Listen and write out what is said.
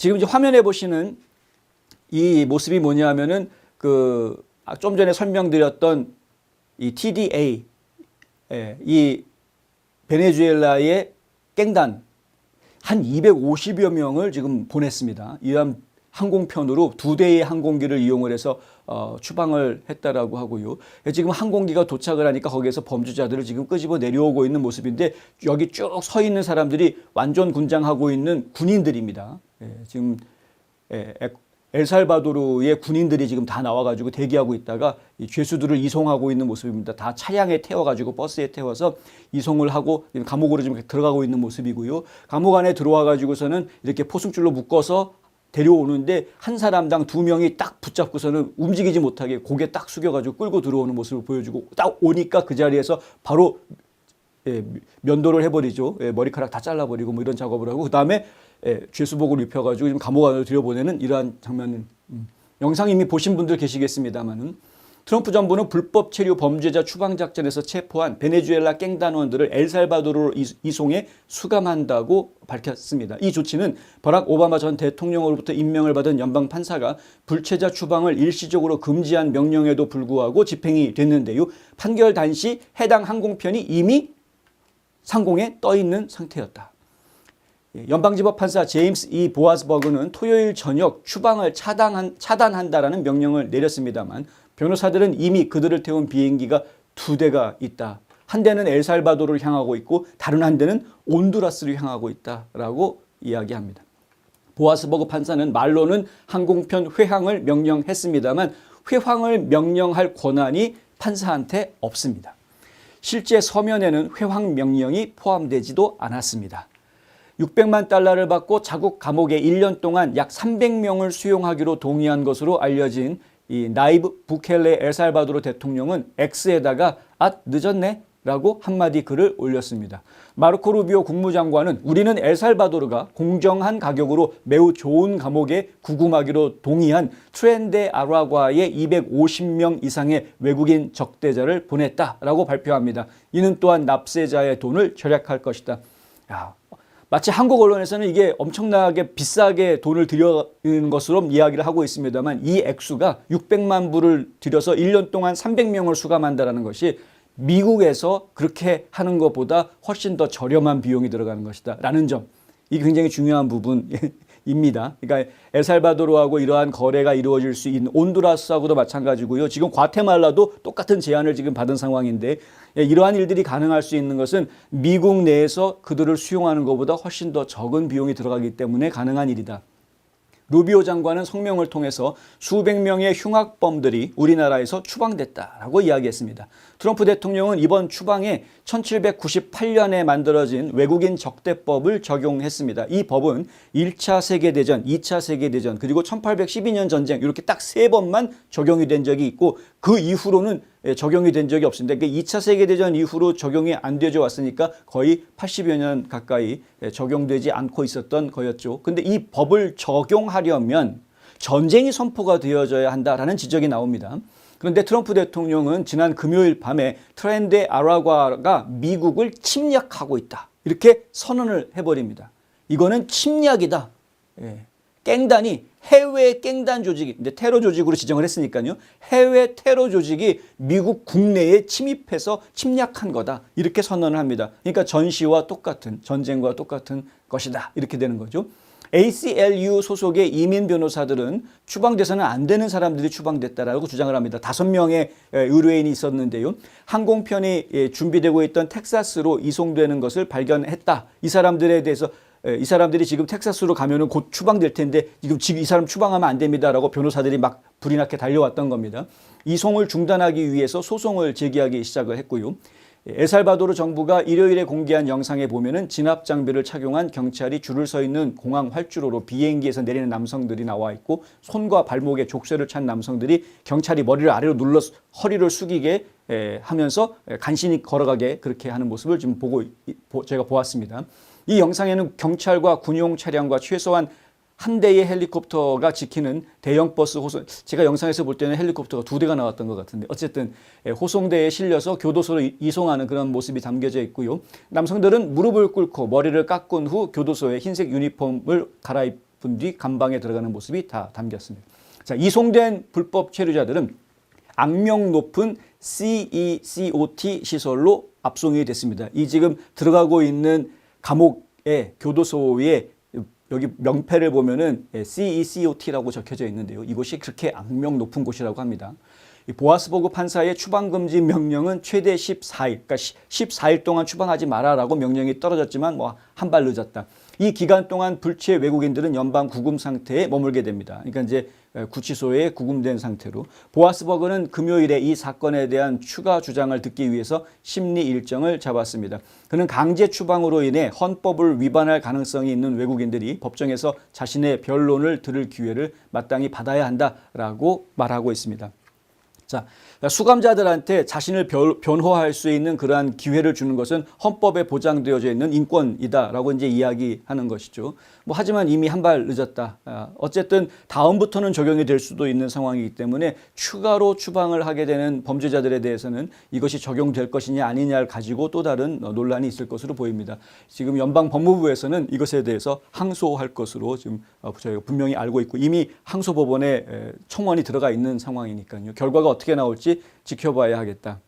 지금 이제 화면에 보시는 이 모습이 뭐냐면은 좀 전에 설명드렸던 이 TDA, 이 베네수엘라의 깽단 한 250여 명을 지금 보냈습니다. 이러한 항공편으로 2대의 항공기를 이용을 해서 추방을 했다라고 하고요. 지금 항공기가 도착을 하니까 거기에서 범죄자들을 지금 끄집어 내려오고 있는 모습인데 여기 쭉 서 있는 사람들이 완전 군장하고 있는 군인들입니다. 지금 엘살바도르의 군인들이 지금 다 나와가지고 대기하고 있다가 이 죄수들을 이송하고 있는 모습입니다. 다 차량에 태워가지고 버스에 태워서 이송을 하고 감옥으로 지금 들어가고 있는 모습이고요. 감옥 안에 들어와가지고서는 이렇게 포승줄로 묶어서 데려오는데 한 사람당 2명이 딱 붙잡고서는 움직이지 못하게 고개 딱 숙여가지고 끌고 들어오는 모습을 보여주고 딱 오니까 그 자리에서 바로 면도를 해버리죠. 머리카락 다 잘라버리고 뭐 이런 작업을 하고 그 다음에 죄수복을 입혀가지고 지금 감옥 안으로 들여보내는 이러한 장면, 영상 이미 보신 분들 계시겠습니다만은 트럼프 정부는 불법 체류 범죄자 추방 작전에서 체포한 베네수엘라 깽단원들을 엘살바도르로 이송해 수감한다고 밝혔습니다. 이 조치는 버락 오바마 전 대통령으로부터 임명을 받은 연방 판사가 불체자 추방을 일시적으로 금지한 명령에도 불구하고 집행이 됐는데요. 판결 당시 해당 항공편이 이미 상공에 떠 있는 상태였다. 연방지법 판사 제임스 E. 보아스버그는 토요일 저녁 추방을 차단한다라는 명령을 내렸습니다만 변호사들은 이미 그들을 태운 비행기가 2대가 있다. 한 대는 엘살바도르를 향하고 있고 다른 한 대는 온두라스를 향하고 있다라고 이야기합니다. 보아스버그 판사는 말로는 항공편 회항을 명령했습니다만 회항을 명령할 권한이 판사한테 없습니다. 실제 서면에는 회항 명령이 포함되지도 않았습니다. 600만 달러를 받고 자국 감옥에 1년 동안 약 300명을 수용하기로 동의한 것으로 알려진 이 나이브 부켈레 엘살바도르 대통령은 X에다가 늦었네 라고 한마디 글을 올렸습니다. 마르코 루비오 국무장관은 우리는 엘살바도르가 공정한 가격으로 매우 좋은 감옥에 구금하기로 동의한 트렌데 아라과에 250명 이상의 외국인 적대자를 보냈다라고 발표합니다. 이는 또한 납세자의 돈을 절약할 것이다. 마치 한국 언론에서는 이게 엄청나게 비싸게 돈을 들여는 것으로 이야기를 하고 있습니다만 이 액수가 600만 불을 들여서 1년 동안 300명을 수감한다는 것이 미국에서 그렇게 하는 것보다 훨씬 더 저렴한 비용이 들어가는 것이다 라는 점, 이게 굉장히 중요한 부분입니다. 그러니까 엘살바도르하고 이러한 거래가 이루어질 수 있는 온두라스하고도 마찬가지고요. 지금 과테말라도 똑같은 제안을 지금 받은 상황인데 이러한 일들이 가능할 수 있는 것은 미국 내에서 그들을 수용하는 것보다 훨씬 더 적은 비용이 들어가기 때문에 가능한 일이다. 루비오 장관은 성명을 통해서 수백 명의 흉악범들이 우리나라에서 추방됐다라고 이야기했습니다. 트럼프 대통령은 이번 추방에 1798년에 만들어진 외국인 적대법을 적용했습니다. 이 법은 1차 세계대전, 2차 세계대전, 그리고 1812년 전쟁 이렇게 딱 3번만 적용이 된 적이 있고 그 이후로는 적용이 된 적이 없습니다. 그러니까 2차 세계대전 이후로 적용이 안 되져 왔으니까 거의 80여 년 가까이 적용되지 않고 있었던 거였죠. 근데 이 법을 적용하려면 전쟁이 선포가 되어져야 한다라는 지적이 나옵니다. 그런데 트럼프 대통령은 지난 금요일 밤에 트렌데 아라과가 미국을 침략하고 있다. 이렇게 선언을 해버립니다. 이거는 침략이다. 깽단이 해외 깽단 조직이, 근데 테러 조직으로 지정을 했으니까요. 해외 테러 조직이 미국 국내에 침입해서 침략한 거다. 이렇게 선언을 합니다. 그러니까 전시와 똑같은, 전쟁과 똑같은 것이다. 이렇게 되는 거죠. ACLU 소속의 이민 변호사들은 추방돼서는 안 되는 사람들이 추방됐다라고 주장을 합니다. 5명의 의뢰인이 있었는데요. 항공편이 준비되고 있던 텍사스로 이송되는 것을 발견했다. 이 사람들에 대해서 이 사람들이 지금 텍사스로 가면은 곧 추방될 텐데 지금 이 사람 추방하면 안 됩니다라고 변호사들이 막 불이 나게 달려왔던 겁니다. 이송을 중단하기 위해서 소송을 제기하기 시작을 했고요. 엘살바도르 정부가 일요일에 공개한 영상에 보면은 진압 장비를 착용한 경찰이 줄을 서 있는 공항 활주로로 비행기에서 내리는 남성들이 나와 있고 손과 발목에 족쇄를 찬 남성들이 경찰이 머리를 아래로 눌러 허리를 숙이게 하면서 간신히 걸어가게 그렇게 하는 모습을 지금 제가 보았습니다. 이 영상에는 경찰과 군용 차량과 최소한 한 대의 헬리콥터가 지키는 대형 버스 호송, 제가 영상에서 볼 때는 헬리콥터가 2대가 나왔던 것 같은데 어쨌든 호송대에 실려서 교도소로 이송하는 그런 모습이 담겨져 있고요. 남성들은 무릎을 꿇고 머리를 깎은 후 교도소에 흰색 유니폼을 갈아입고 분 뒤 감방에 들어가는 모습이 다 담겼습니다. 자, 이송된 불법 체류자들은 악명 높은 CECOT 시설로 압송이 됐습니다. 이 지금 들어가고 있는 감옥의 교도소에 여기 명패를 보면은 CECOT라고 적혀져 있는데요. 이곳이 그렇게 악명 높은 곳이라고 합니다. 보아스버그 판사의 추방금지 명령은 최대 14일, 그러니까 14일 동안 추방하지 마라라고 명령이 떨어졌지만 뭐 한 발 늦었다. 이 기간 동안 불치의 외국인들은 연방 구금 상태에 머물게 됩니다. 그러니까 이제 구치소에 구금된 상태로 보아스버그는 금요일에 이 사건에 대한 추가 주장을 듣기 위해서 심리 일정을 잡았습니다. 그는 강제 추방으로 인해 헌법을 위반할 가능성이 있는 외국인들이 법정에서 자신의 변론을 들을 기회를 마땅히 받아야 한다라고 말하고 있습니다. 자, 수감자들한테 자신을 변호할 수 있는 그러한 기회를 주는 것은 헌법에 보장되어져 있는 인권이다라고 이제 이야기하는 것이죠. 뭐 하지만 이미 한 발 늦었다. 어쨌든 다음부터는 적용이 될 수도 있는 상황이기 때문에 추가로 추방을 하게 되는 범죄자들에 대해서는 이것이 적용될 것이냐 아니냐를 가지고 또 다른 논란이 있을 것으로 보입니다. 지금 연방 법무부에서는 이것에 대해서 항소할 것으로 지금 저희가 분명히 알고 있고 이미 항소법원에 청원이 들어가 있는 상황이니까요. 결과가 어떻게 나올지 지켜봐야 하겠다.